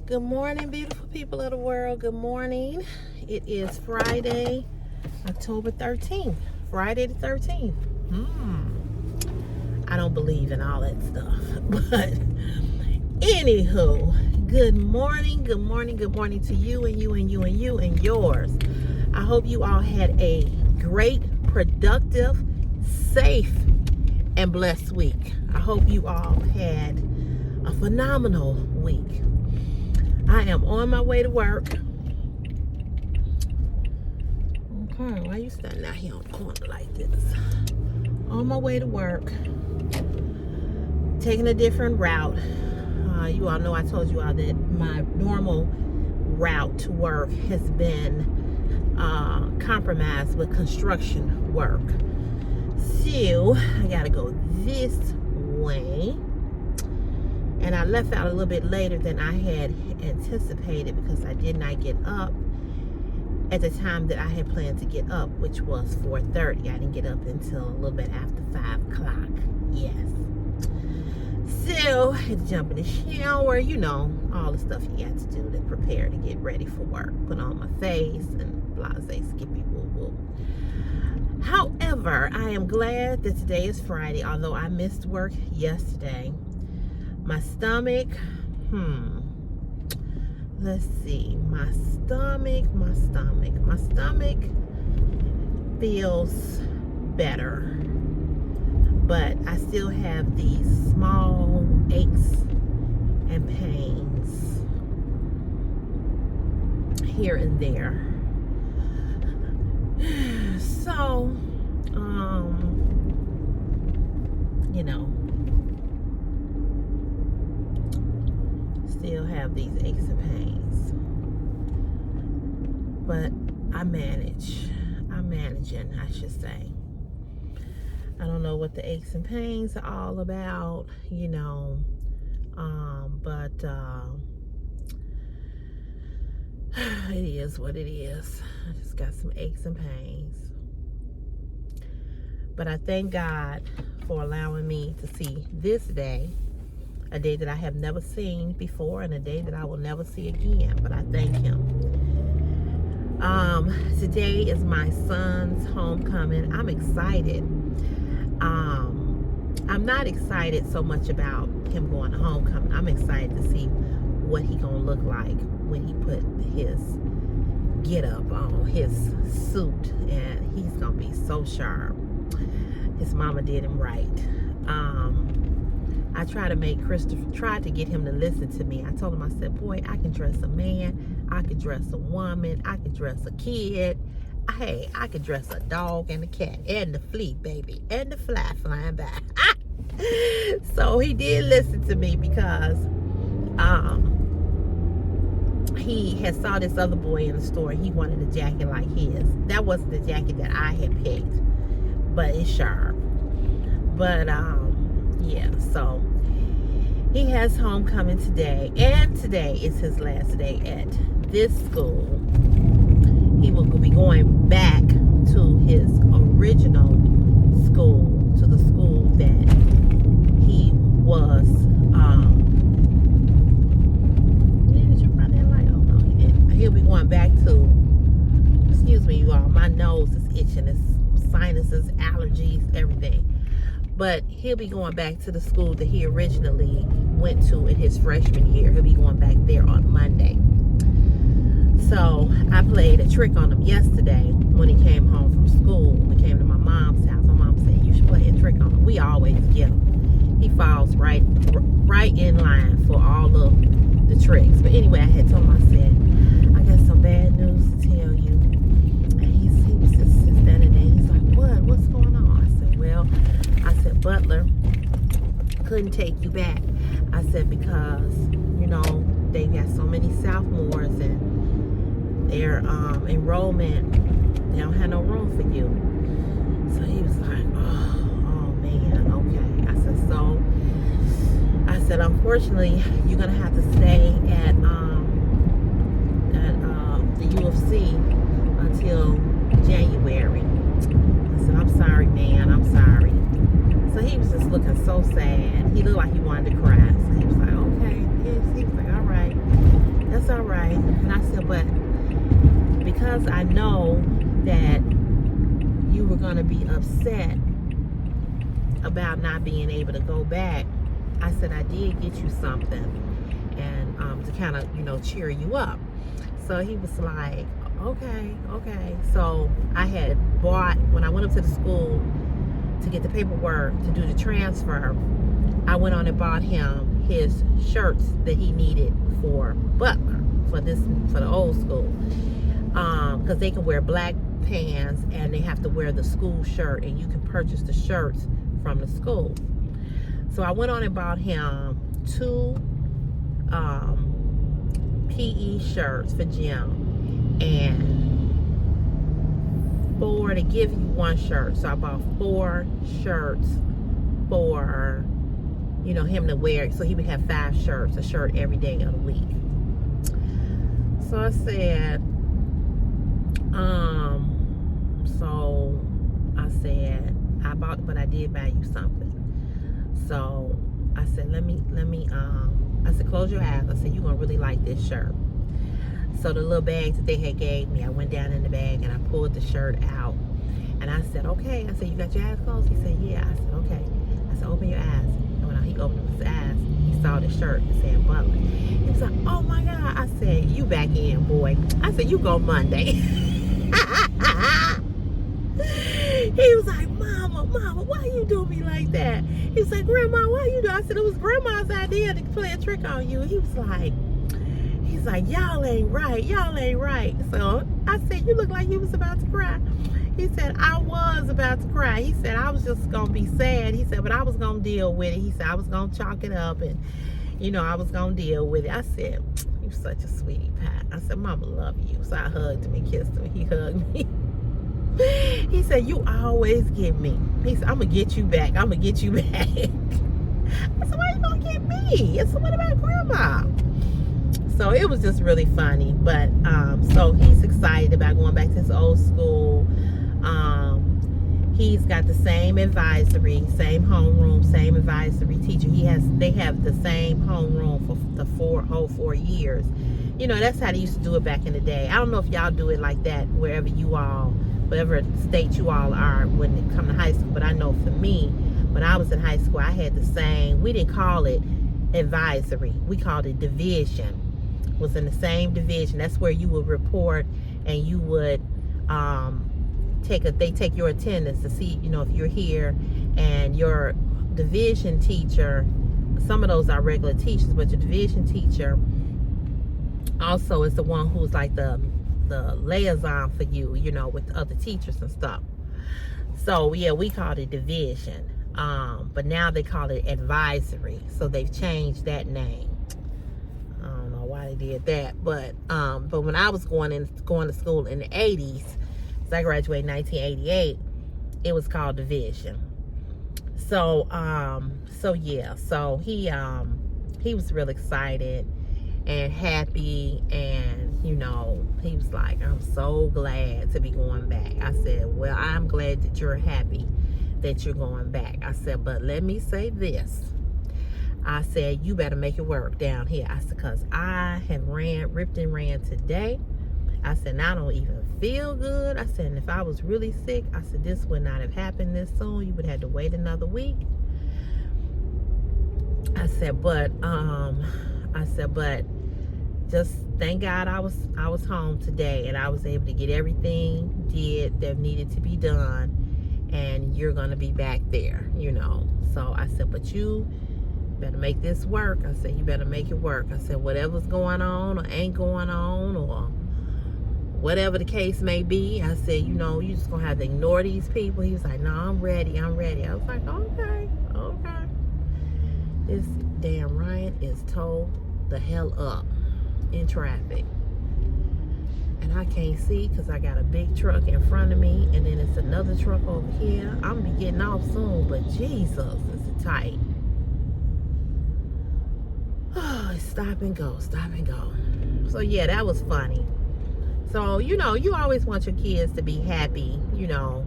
Good morning, beautiful people of the world. Good morning. It is Friday, October 13th. Friday the 13th. I don't believe in all that stuff. But anywho, good morning, good morning, good morning to you and you and you and you and yours. I hope you all had a great, productive, safe, and blessed week. I hope you all had a phenomenal week. I am on my way to work. Okay, why you standing out here on the corner like this? On my way to work. Taking a different route. You all know I told you all that my normal route to work has been compromised with construction work. So, I gotta go this way. And I left out a little bit later than I had anticipated because I did not get up at the time that I had planned to get up, which was 4:30. I didn't get up until a little bit after 5 o'clock. Yes. So, I had to jump in the shower, you know, all the stuff you got to do to prepare to get ready for work. Put on my face and blase, skippy, woo woo. However, I am glad that today is Friday, although I missed work yesterday. My stomach, let's see, my stomach feels better, but I still have these small aches and pains here and there. So, you know, still have these aches and pains, but I'm managing, I should say. I don't know what the aches and pains are all about, you know, but it is what it is. I just got some aches and pains, but I thank God for allowing me to see this day, a day that I have never seen before and a day that I will never see again, but I thank him. Today is my son's homecoming. I'm excited. I'm not excited so much about him going to homecoming. I'm excited to see what he gonna look like when he put his get up on, his suit, and he's gonna be so sharp. His mama did him right. I tried to make Christopher, tried to get him to listen to me. I told him, I said, boy, I can dress a man, I can dress a woman, I can dress a kid. Hey, I could dress a dog and a cat and the flea, baby, and the fly flying by. So he did listen to me because he had saw this other boy in the store. He wanted a jacket like his. That wasn't the jacket that I had picked, but it's sharp. But yeah, so he has homecoming today, and today is his last day at this school. He will be going back to his original school, to the school that he was, did you run that light? Oh no, he didn't. He'll be going back to, excuse me you all, my nose is itching, it's sinuses, allergies, everything. But he'll be going back to the school that he originally went to in his freshman year. He'll be going back there on Monday. So I played a trick on him yesterday when he came home from school. We came to my mom's house. My mom said, you should play a trick on him. We always get him. He falls right in line for all of the tricks. But anyway, I had told him, I said, I got some bad news to tell you. And he was just standing there. He's like, what? What's going on? I said, well, Butler couldn't take you back. I said, because, you know, they got so many sophomores and their enrollment, they don't have no room for you. So he was like, oh man, okay. I said, unfortunately, you're gonna have to stay at the U of C until January. I said, I'm sorry, man, I'm sorry. So he was just looking so sad. He looked like he wanted to cry. So he was like, okay. He was like, all right. it's all right. And I said, but because I know that you were going to be upset about not being able to go back, I said, I did get you something, and to kind of, you know, cheer you up. So he was like, okay. So I had bought, when I went up to the school to get the paperwork to do the transfer, I went on and bought him his shirts that he needed for Butler, for the old school, because they can wear black pants and they have to wear the school shirt, and you can purchase the shirts from the school. So I went on and bought him 2 PE shirts for gym, and 4 to give you 1 shirt. So I bought 4 shirts for, you know, him to wear, so he would have 5 shirts, a shirt every day of the week. So I said, I bought, but I did buy you something. So I said, let me, I said, close your eyes. I said, you're gonna really like this shirt. So the little bags that they had gave me, I went down in the bag and I pulled the shirt out. And I said, okay. I said, you got your eyes closed? He said, yeah. I said, okay. I said, open your eyes. And when he opened his eyes, he saw the shirt and said Butler. He was like, oh my God. I said, you back in, boy. I said, you go Monday. He was like, Mama, why you doing me like that? He was like, Grandma, why you do? I said, it was Grandma's idea to play a trick on you. He's like, y'all ain't right. So I said, you look like you was about to cry. He said, I was about to cry. He said, I was just gonna be sad. He said, but I was gonna deal with it. He said, I was gonna chalk it up, and you know, I was gonna deal with it. I said, you're such a sweetie pie. I said, Mama love you. So I hugged him and kissed him. He hugged me. He said, you always get me. He said, I'm gonna get you back. I said, why you gonna get me? I said, what about Grandma? So it was just really funny. But so he's excited about going back to his old school. He's got the same advisory, same homeroom, same advisory teacher. They have the same homeroom for the whole 4 years. You know, that's how they used to do it back in the day. I don't know if y'all do it like that wherever you all, whatever state you all are when it come to high school. But I know for me, when I was in high school, I had the same, we didn't call it advisory. We called it division. It was in the same division. That's where you would report, and you would they take your attendance to see, you know, if you're here, and your division teacher, some of those are regular teachers, but your division teacher also is the one who's like the liaison for you, you know, with other teachers and stuff. So yeah, we called it division, but now they call it advisory. So they've changed that name. I don't know why they did that, but when I was going to school in the 80s, so I graduated in 1988, it was called division. So yeah, so he was real excited and happy, and you know, he was like, I'm so glad to be going back. I said, well, I'm glad that you're happy that you're going back. I said, but let me say this. I said, you better make it work down here. I said, because I have ripped and ran today. I said, and I don't even feel good. I said, and if I was really sick, I said, this would not have happened this soon. You would have to wait another week. I said, but just thank God I was home today, and I was able to get everything did that needed to be done, and you're gonna be back there, you know. So I said, but you better make this work. I said, you better make it work. I said, whatever's going on or ain't going on, or whatever the case may be, I said, you know, you just gonna have to ignore these people. He was like, no, I'm ready. I was like, okay. This damn Ryan is towed the hell up in traffic, and I can't see because I got a big truck in front of me, and then it's another truck over here. I'm gonna be getting off soon, but Jesus, it's tight. Oh, stop and go. So yeah, that was funny. So, you know, you always want your kids to be happy, you know.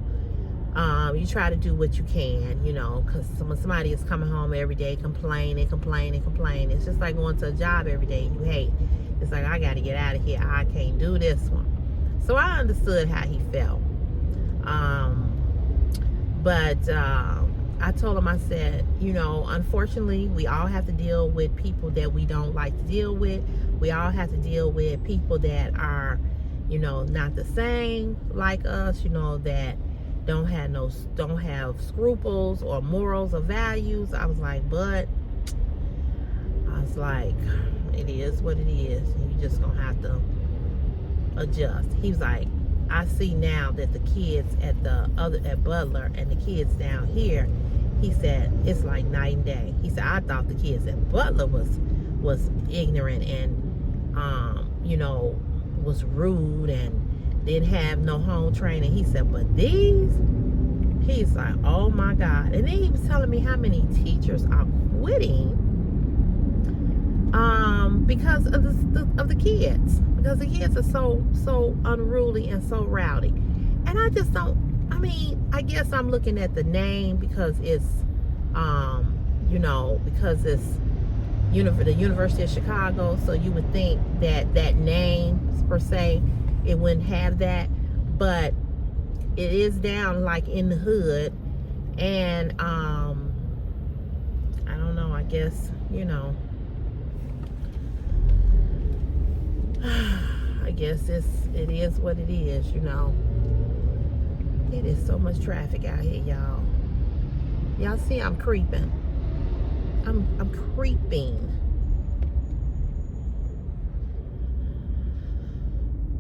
You try to do what you can, you know, because when somebody is coming home every day complaining, it's just like going to a job every day you hate. It's like, I got to get out of here. I can't do this one. So I understood how he felt. But I told him, I said, you know, unfortunately, we all have to deal with people that we don't like to deal with. We all have to deal with people that are, you know, not the same like us, you know, that don't have scruples or morals or values. I was like, it is what it is. You just gonna have to adjust. He was like, I see now that the kids at Butler and the kids down here, he said, it's like night and day. He said, I thought the kids at Butler was ignorant and you know, was rude and didn't have no home training. He said, but these, he's like, oh my God. And then he was telling me how many teachers are quitting because of the kids. Because the kids are so unruly and so rowdy. And I just don't, I mean, I guess I'm looking at the name because it's you know, because it's the University of Chicago, so you would think that that name per se, it wouldn't have that, but it is down like in the hood. And I don't know, I guess, you know, I guess it is what it is, you know. It is so much traffic out here, y'all. Y'all see I'm creeping. I'm creeping.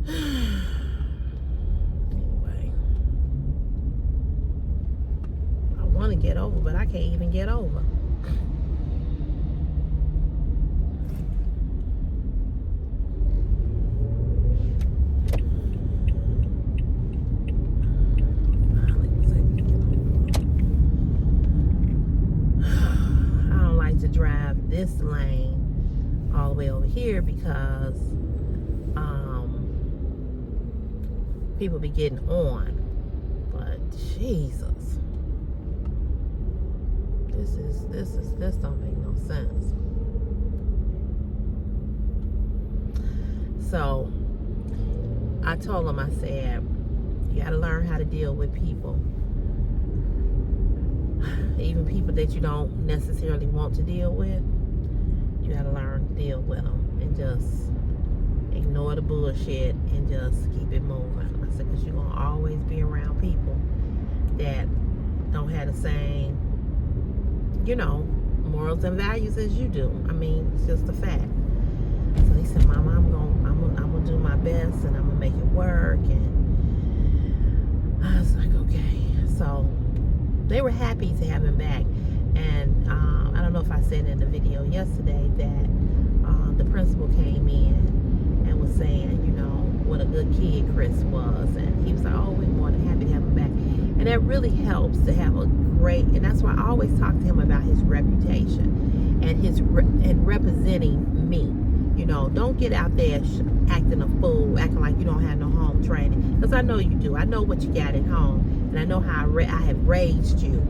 Anyway, I want to get over, but I can't even get over. This lane all the way over here because people be getting on, but Jesus, this don't make no sense. So I told him, I said, you got to learn how to deal with people, even people that you don't necessarily want to deal with. You gotta learn to deal with them and just ignore the bullshit and just keep it moving. I said, because you're gonna always be around people that don't have the same, you know, morals and values as you do. I mean, it's just a fact. So he said, Mama, I'm gonna do my best and I'm gonna make it work. And I was like, okay. So they were happy to have him back. And I don't know if I said in the video yesterday that the principal came in and was saying, you know, what a good kid Chris was. And he was like, oh, we're more than happy to have him back. And that really helps to have a great, and that's why I always talk to him about his reputation and representing me. You know, don't get out there acting a fool, acting like you don't have no home training. Because I know you do. I know what you got at home. And I know how I have raised you.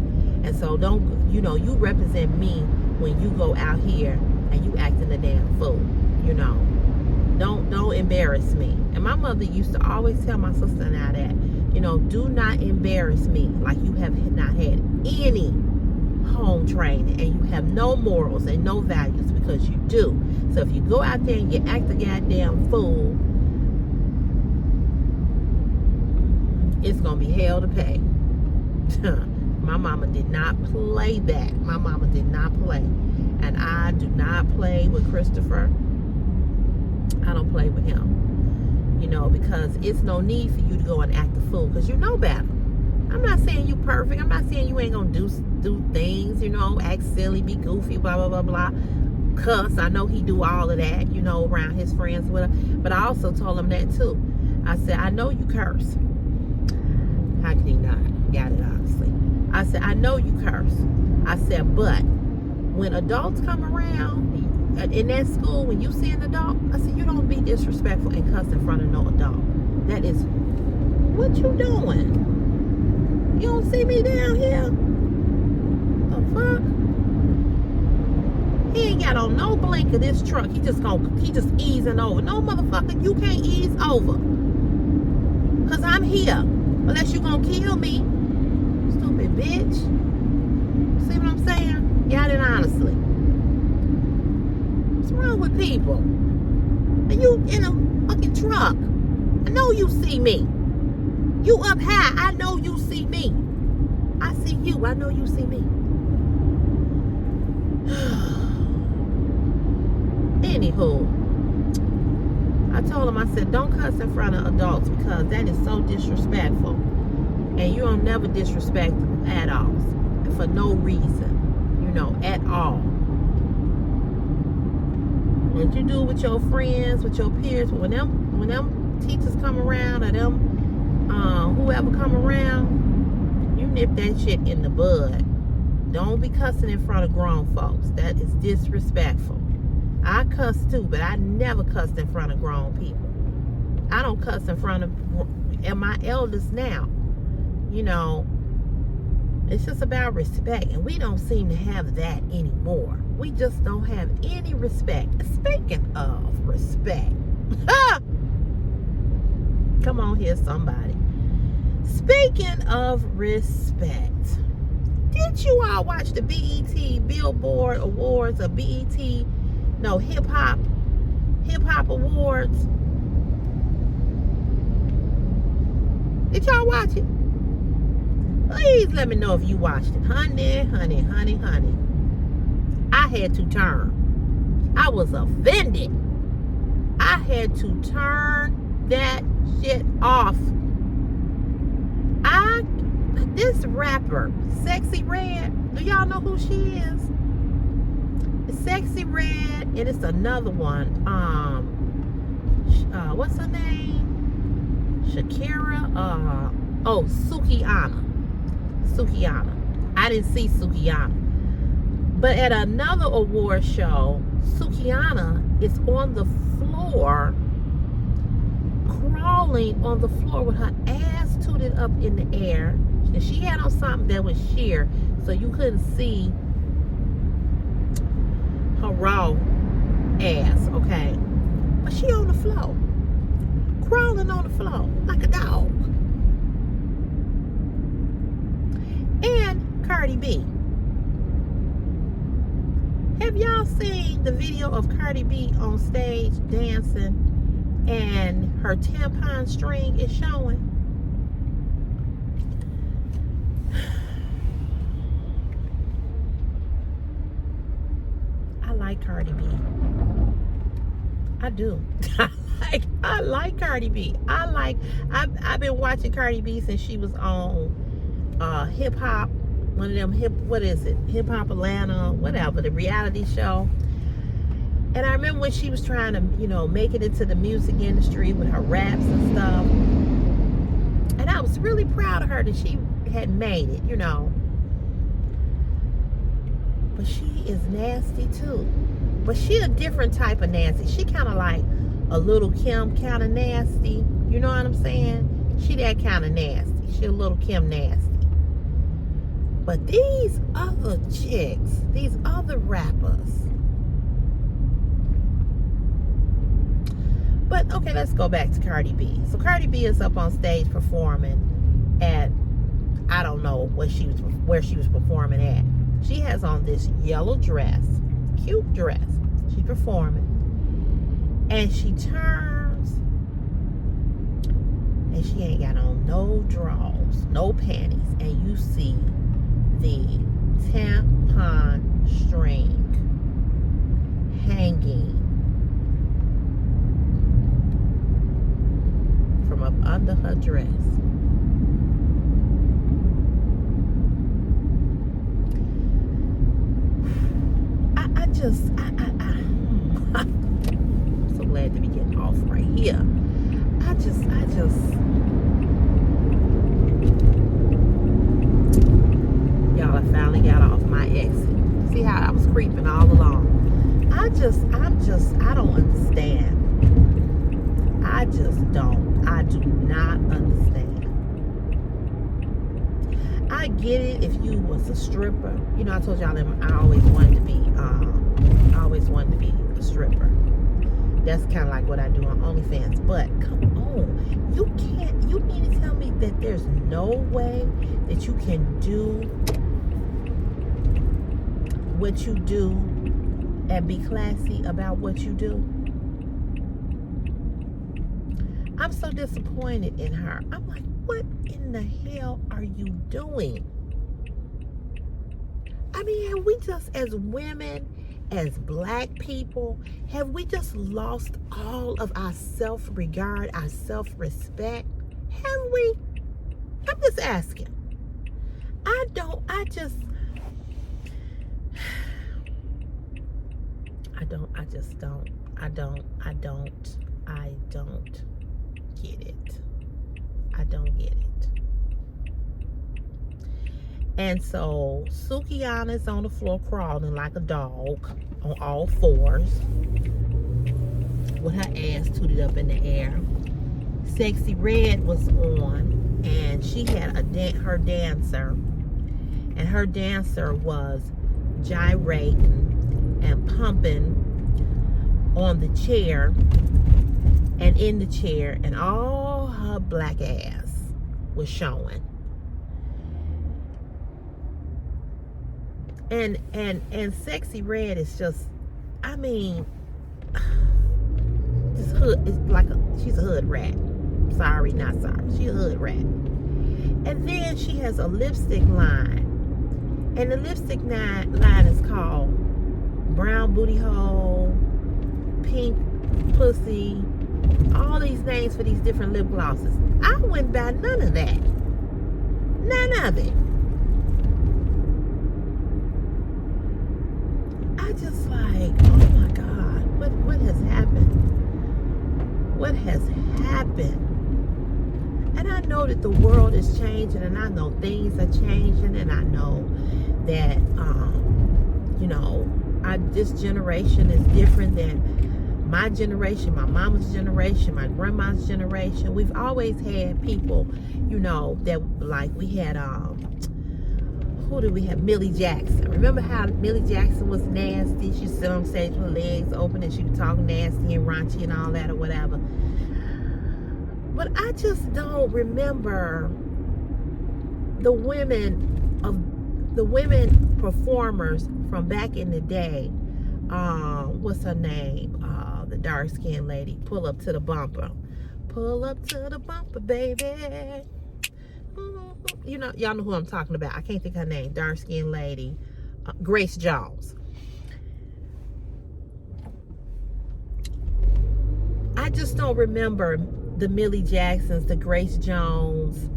And so don't, you know, you represent me when you go out here and you acting a damn fool, you know. Don't embarrass me. And my mother used to always tell my sister and I that, you know, do not embarrass me like you have not had any home training and you have no morals and no values, because you do. So if you go out there and you act a goddamn fool, it's gonna be hell to pay. My mama did not play that. My mama did not play. And I do not play with Christopher. I don't play with him. You know, because it's no need for you to go and act a fool, because you know better. I'm not saying you perfect. I'm not saying you ain't gonna do things, you know, act silly, be goofy, blah, blah, blah, blah. Cuss. I know he do all of that, you know, around his friends with him. But I also told him that too. I said, I know you curse. How could he not? Got it, obviously. I said, I know you curse. I said, but when adults come around in that school, when you see an adult, I said, you don't be disrespectful and cuss in front of no adult. That is, what you doing? You don't see me down here? The fuck? He ain't got on no blink of this truck. He just easing over. No, motherfucker, you can't ease over. Cause I'm here. Unless you gonna kill me. Stupid bitch. See what I'm saying? Yeah, then honestly. What's wrong with people? And you in a fucking truck. I know you see me. You up high. I know you see me. I see you. I know you see me. Anywho, I told him, I said, don't cuss in front of adults because that is so disrespectful. And you don't never disrespect adults for no reason, you know, at all. What you do with your friends, with your peers, when them teachers come around or them whoever come around, you nip that shit in the bud. Don't be cussing in front of grown folks. That is disrespectful. I cuss too, but I never cussed in front of grown people. I don't cuss in front of my elders now. You know, it's just about respect, and we don't seem to have that anymore. We just don't have any respect. Speaking of respect, come on here, somebody. Speaking of respect, did you all watch the BET Billboard Awards or BET? No, hip hop awards. Did y'all watch it? Please let me know if you watched it. Honey. I had to turn. I was offended. I had to turn that shit off. This rapper, Sexy Red, do y'all know who she is? Sexy Red, and it's another one. What's her name? Shakira. Sukihana. I didn't see Sukihana, but at another award show, Sukihana is on the floor, crawling on the floor with her ass tooted up in the air, and she had on something that was sheer, so you couldn't see her raw ass, okay? But she on the floor, crawling on the floor like a dog. And Cardi B. Have y'all seen the video of Cardi B on stage dancing and her tampon string is showing? I like Cardi B. I do. I like Cardi B. I've been watching Cardi B since she was on hip hop, one of them hip hop Atlanta, whatever, the reality show. And I remember when she was trying to, you know, make it into the music industry with her raps and stuff. And I was really proud of her that she had made it, you know. But she is nasty too. But she a different type of nasty. She kind of like a Little Kim kind of nasty. You know what I'm saying? She that kind of nasty. She a Little Kim nasty. But these other chicks, these other rappers. But okay, let's go back to Cardi B. So Cardi B is up on stage performing at, I don't know where she was performing at. She has on this yellow dress, cute dress. She's performing, and she turns, and she ain't got on no drawers, no panties, and you see the tampon string hanging from up under her dress. I'm so glad to be getting off right here. I just y'all, I finally got off my exit. See how I was creeping all along. I don't understand. I do not understand. I get it if you was a stripper. You know, I told y'all that I always wanted to be I always wanted to be a stripper. That's kind of like what I do on OnlyFans. But come on, you mean to tell me that there's no way that you can do what you do and be classy about what you do? I'm so disappointed in her. I'm like, what in the hell are you doing? I mean, have we just, as women, as black people, have we just lost all of our self-regard, our self-respect? Have we? I'm just asking. I don't get it. I don't get it. And so Sukihana's on the floor crawling like a dog on all fours with her ass tooted up in the air. Sexy Red was on, and she had her dancer, and her dancer was gyrating and pumping on the chair and in the chair, and all her black ass was showing. And Sexy Red is just, I mean, this hood is like she's a hood rat. Sorry, not sorry. She's a hood rat. And then she has a lipstick line, and the lipstick line is called Brown Booty Hole, Pink Pussy, all these names for these different lip glosses. I wouldn't buy none of that. None of it. I just like, oh my God, what has happened? What has happened? And I know that the world is changing, and I know things are changing, and I know that, this generation is different than my generation, my mama's generation, my grandma's generation. We've always had people, that like we had, who did we have? Millie Jackson. Remember how Millie Jackson was nasty? She sit on stage with her legs open and she would talk nasty and raunchy and all that or whatever. But I just don't remember the women performers from back in the day. What's her name? The dark-skinned lady. Pull up to the bumper. Pull up to the bumper, baby. Y'all know who I'm talking about. I can't think of her name. Dark-skinned lady. Grace Jones. I just don't remember the Millie Jacksons, the Grace Jones,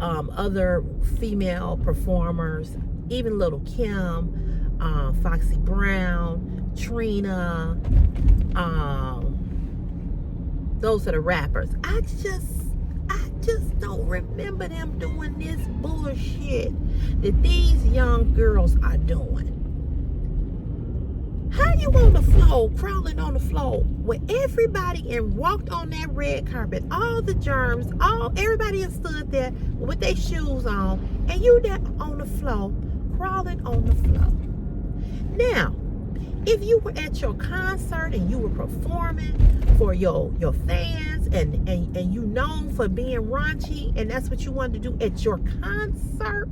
other female performers, even Little Kim, Foxy Brown, Trina, those are the rappers. I just don't remember them doing this bullshit that these young girls are doing. How you on the floor, crawling on the floor with everybody and walked on that red carpet, all the germs, everybody has stood there with their shoes on, and you there on the floor, crawling on the floor. Now, if you were at your concert and you were performing for your fans and you known for being raunchy and that's what you wanted to do at your concert,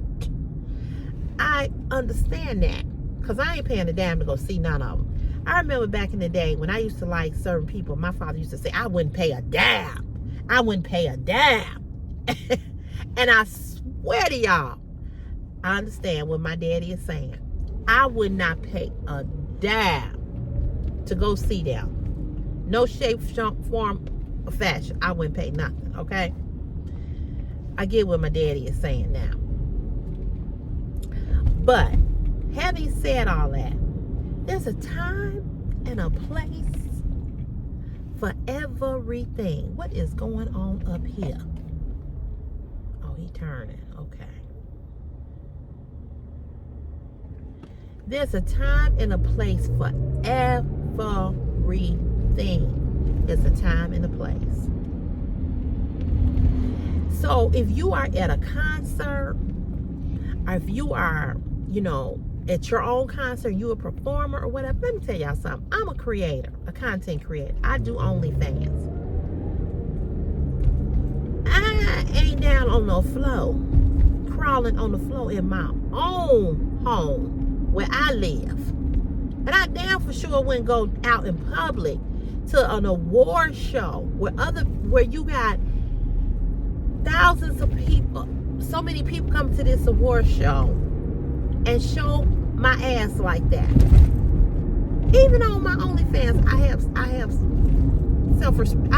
I understand that, because I ain't paying a damn to go see none of them. I remember back in the day when I used to like certain people, my father used to say, I wouldn't pay a damn. I wouldn't pay a damn. And I swear to y'all, I understand what my daddy is saying. I would not pay a damn to go see them. No shape, form, or fashion. I wouldn't pay nothing, okay? I get what my daddy is saying now. But having said all that, there's a time and a place for everything. What is going on up here? Oh, he turning. Okay. There's a time and a place for everything. There's a time and a place. So if you are at a concert, or if you are, at your own concert, you a performer or whatever. Let me tell y'all something. I'm a creator, a content creator. I do OnlyFans. I ain't down on no floor, crawling on the floor in my own home where I live. And I damn for sure wouldn't go out in public to an award show where you got thousands of people, so many people come to this award show and show my ass like that. Even on my OnlyFans, I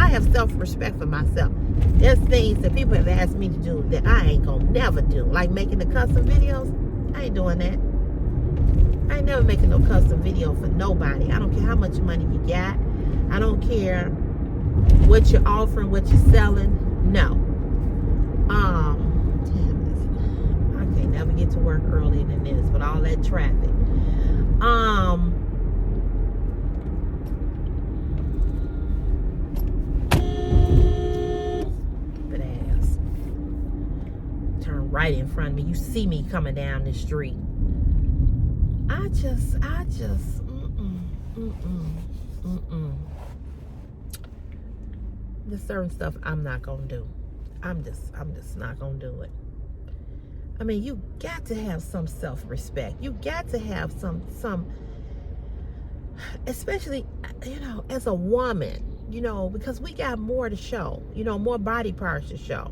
have self-respect for myself. There's things that people have asked me to do that I ain't gonna never do, like making the custom videos. I ain't doing that. I ain't never making no custom video for nobody. I don't care how much money you got. I don't care what you're offering, what you're selling. No. Damn, I can't never get to work earlier than this with all that traffic. Stupid ass. Turn right in front of me. You see me coming down the street. I just, There's certain stuff I'm not gonna do. I'm just not gonna do it. I mean, you got to have some self-respect. You got to have some, especially, as a woman, because we got more to show, more body parts to show.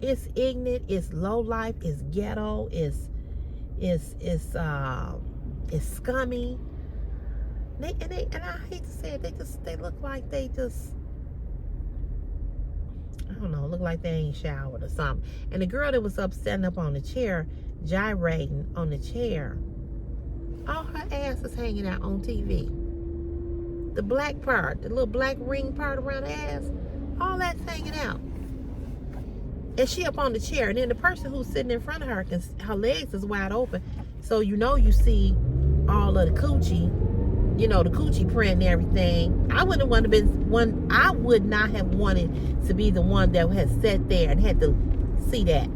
It's ignorant, it's low life, it's ghetto, it's scummy. And I hate to say it, they look like they just, I don't know, look like they ain't showered or something. And the girl that was up standing up on the chair, gyrating on the chair, all her ass is hanging out on TV. The black part, the little black ring part around her ass, all that's hanging out. And she up on the chair, and then the person who's sitting in front of her, her legs is wide open, so you see all of the coochie, the coochie print and everything. I would not have wanted to be the one that had sat there and had to see that.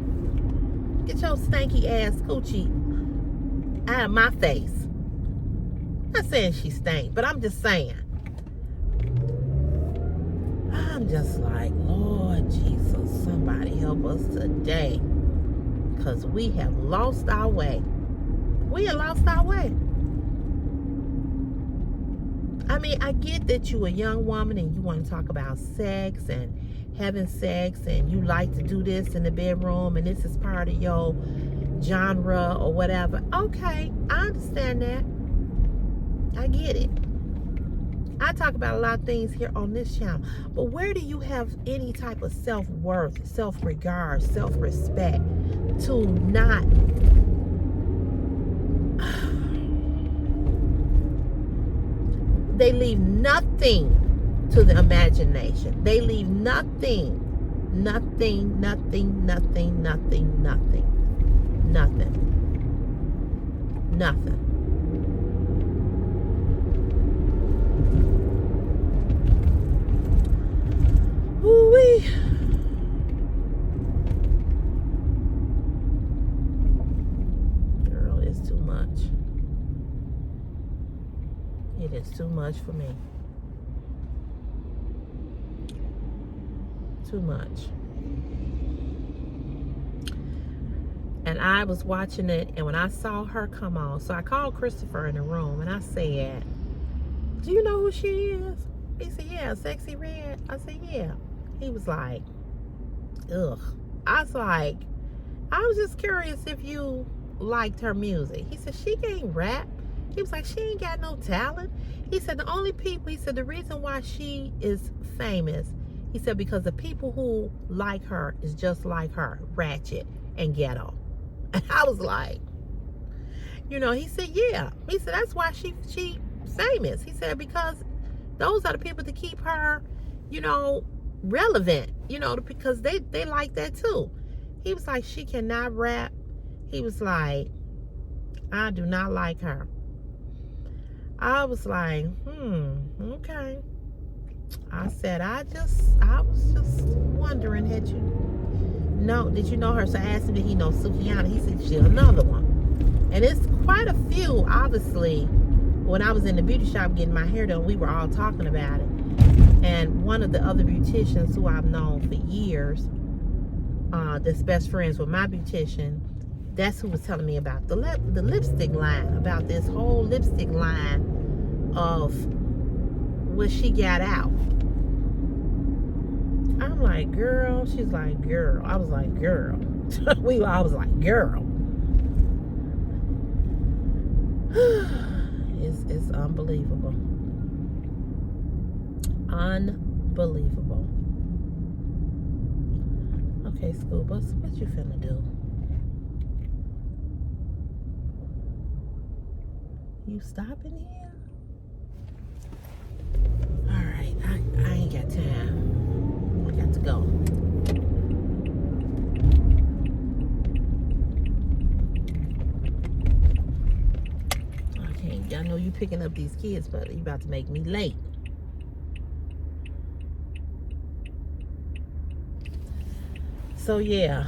Get your stanky ass coochie out of my face. I'm not saying she stank, but I'm just saying. I'm just like, Lord Jesus, somebody help us today. Because we have lost our way. We have lost our way. I mean, I get that you're a young woman and you want to talk about sex and having sex and you like to do this in the bedroom and this is part of your genre or whatever. Okay, I understand that. I get it. I talk about a lot of things here on this channel, but where do you have any type of self-worth, self-regard, self-respect to not they leave nothing to the imagination. They leave nothing. Ooh-wee. Girl, it's too much. It is too much for me. Too much. And I was watching it, and when I saw her come on, so I called Christopher in the room, and I said, do you know who she is? He said, yeah, Sexy Red. I said, yeah. He was like, ugh. I was just curious if you liked her music. He said, she can't rap. He was like, she ain't got no talent. He said, the reason why she is famous, he said, because the people who like her is just like her, ratchet and ghetto. And I was like, he said, yeah. He said, that's why she famous. He said, because those are the people that keep her, relevant, because they like that too. He was like, she cannot rap. He was like, I do not like her. I was like, okay. I said, I was just wondering, had you did you know her? So I asked him, did he know Sukihana? He said, she's another one. And it's quite a few, obviously. When I was in the beauty shop getting my hair done, we were all talking about it. And one of the other beauticians who I've known for years, that's best friends with my beautician, that's who was telling me about the lipstick line, about this whole lipstick line of what she got out. I'm like, girl. She's like, girl. I was like, girl. I was like, girl. It's unbelievable. Unbelievable. Okay, School Bus, what you finna do? You stopping here? Alright, I ain't got time. I got to go. Okay, I know you picking up these kids, but you about to make me late. So yeah,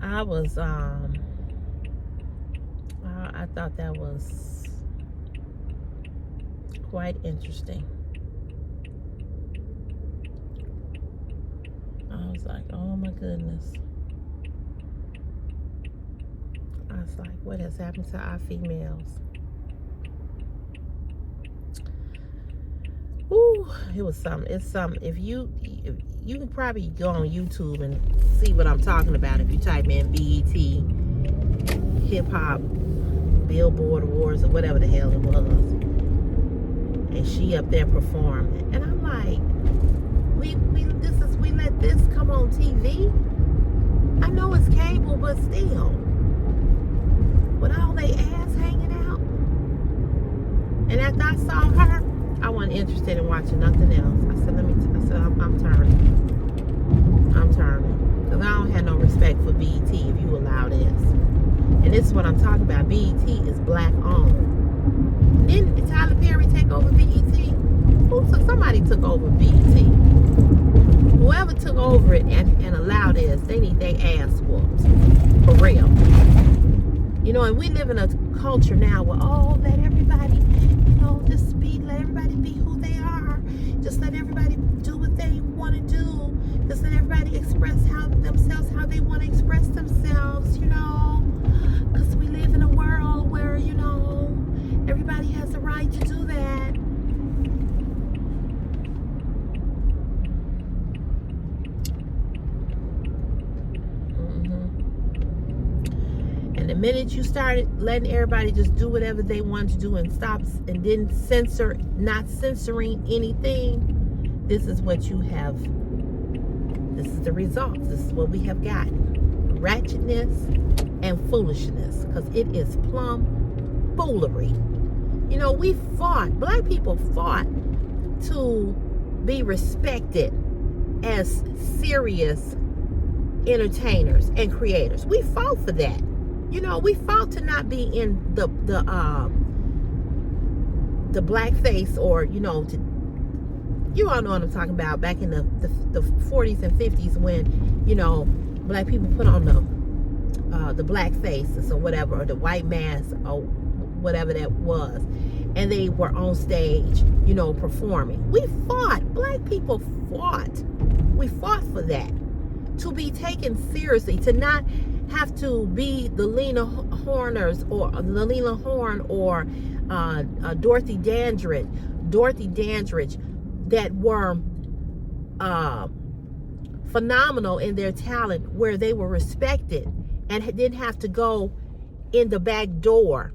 I was I thought that was quite interesting. I was like, oh my goodness. I was like, what has happened to our females? Ooh, it was something. It's something. If you can probably go on YouTube and see what I'm talking about if you type in BET Hip Hop Billboard Awards or whatever the hell it was, and she up there performing, and I'm like, we let this come on TV. I know it's cable, but still, with all they ass hanging out. And after I saw her, I wasn't interested in watching nothing else. I said, I'm turning. I'm turning. Because I don't have no respect for BET if you allow this. And this is what I'm talking about. BET is black owned. Didn't Tyler Perry take over BET? Somebody took over BET. Whoever took over it and allowed this, they need their ass whooped. For real. You know, and we live in a culture now where, let everybody, just let everybody be who they are. Just let everybody do what they want to do. Just let everybody express themselves how they want to express themselves, because we live in a world where, everybody has the right to do that. And the minute you started letting everybody just do whatever they wanted to do and didn't not censoring anything, this is what you have. This is the results. This is what we have gotten. Ratchetness and foolishness, because it is plumb foolery. We fought, black people fought to be respected as serious entertainers and creators. We fought for that. We fought to not be in the blackface, or you all know what I'm talking about. Back in the 40s and 50s, when black people put on the black faces or whatever, or the white mask or whatever that was, and they were on stage, performing. We fought. Black people fought. We fought for that, to be taken seriously, to not have to be the Lena Horne or Dorothy Dandridge, that were phenomenal in their talent, where they were respected and didn't have to go in the back door,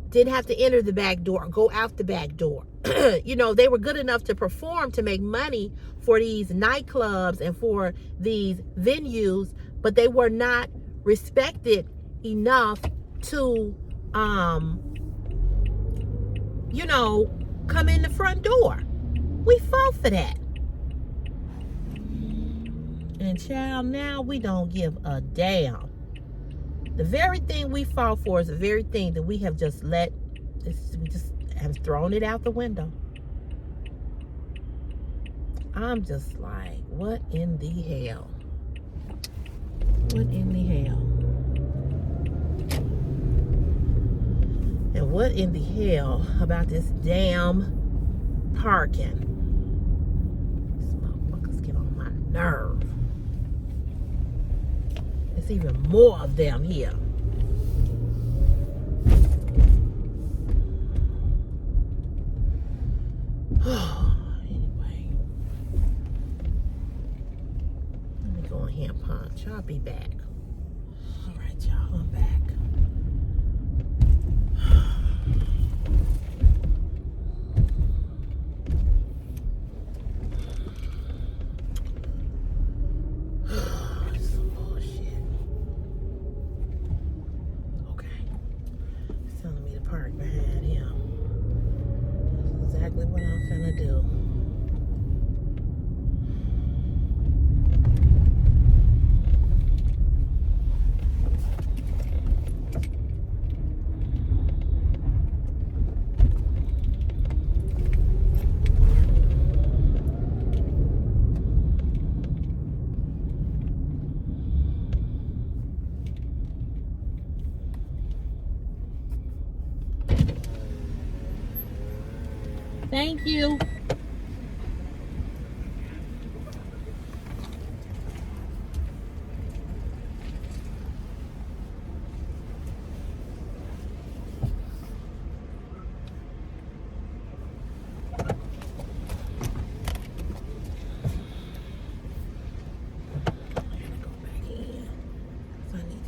didn't have to enter the back door, go out the back door. They were good enough to perform, to make money for these nightclubs and for these venues, but they were not respected enough to, come in the front door. We fought for that. And child, now we don't give a damn. The very thing we fought for is the very thing that we have just we just have thrown it out the window. I'm just like, what in the hell? What in the hell? And what in the hell about this damn parking? These motherfuckers get on my nerve. There's even more of them here. Anyway, let me go in here and punch. I'll be back. All right, y'all, I'm back. Some bullshit. Okay. He's telling me to park behind him. That's exactly what I'm finna do. Thank you.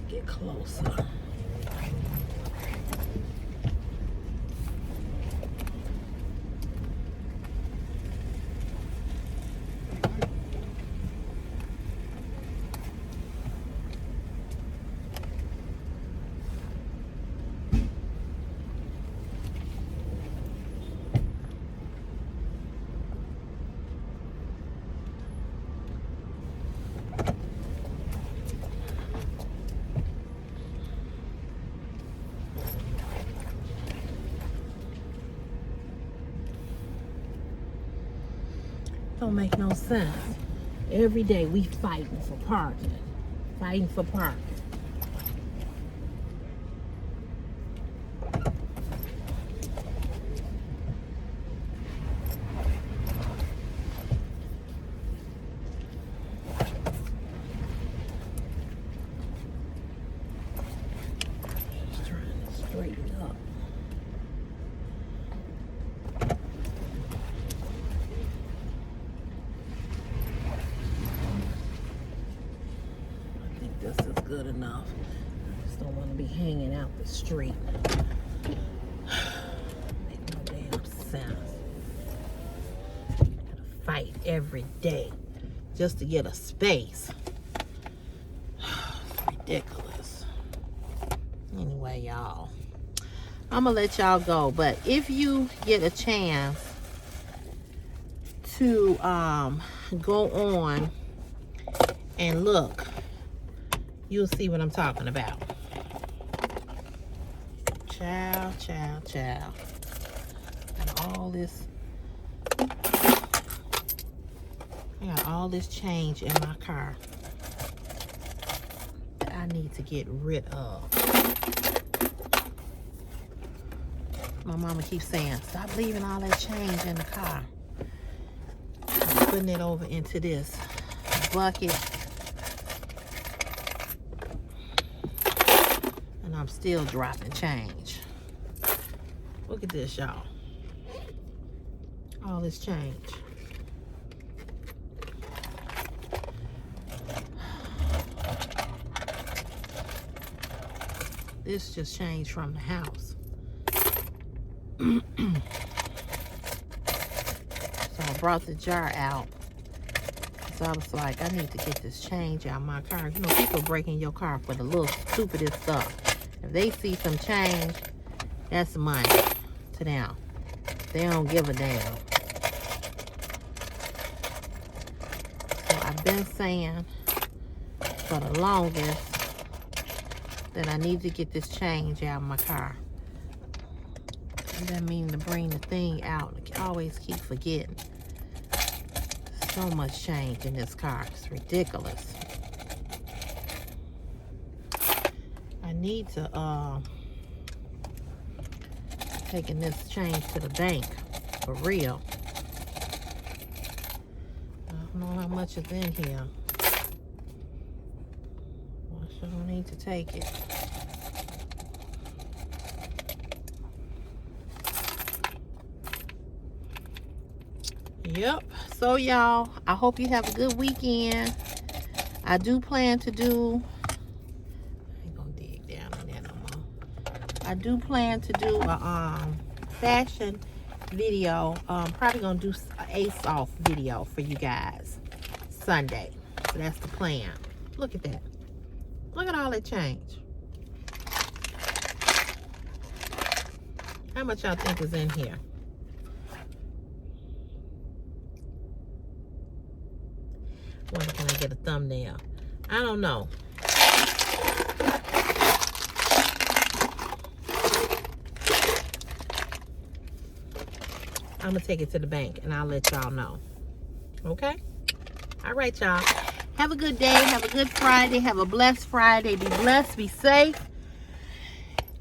Get closer. Don't make no sense. Every day we fighting for parking. Fighting for parking. Just trying to straighten up. This is good enough. I just don't want to be hanging out the street. Make no damn sense. Gotta fight every day just to get a space. It's ridiculous. Anyway, y'all, I'm gonna let y'all go. But if you get a chance to go on and look, you'll see what I'm talking about. Child. And all this, I got all this change in my car that I need to get rid of. My mama keeps saying, stop leaving all that change in the car. I'm putting it over into this bucket. I'm still dropping change. Look at this, y'all. All this change. This just changed from the house. So I brought the jar out. So I was like, I need to get this change out of my car. You know, people break in your car for the little stupidest stuff. If they see some change, that's money to them. They don't give a damn. So I've been saying for the longest that I need to get this change out of my car. That means to bring the thing out. I always keep forgetting. So much change in this car. It's ridiculous. need to taking this change to the bank for real. I don't know how much is in here. I sure need to take it. Yep. So y'all, I hope you have a good weekend. I do plan to do, I ain't gonna dig down in there no more. I do plan to do a fashion video. Probably gonna do an Ace Off video for you guys Sunday. So that's the plan. Look at that. Look at all that change. How much y'all think is in here? Wonder, can I get a thumbnail? I don't know. I'm gonna take it to the bank and I'll let y'all know. Okay? All right, y'all. Have a good day. Have a good Friday. Have a blessed Friday. Be blessed. Be safe.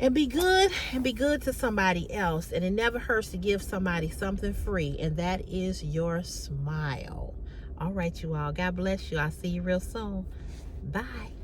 And be good. And be good to somebody else. And it never hurts to give somebody something free. And that is your smile. All right, you all. God bless you. I'll see you real soon. Bye.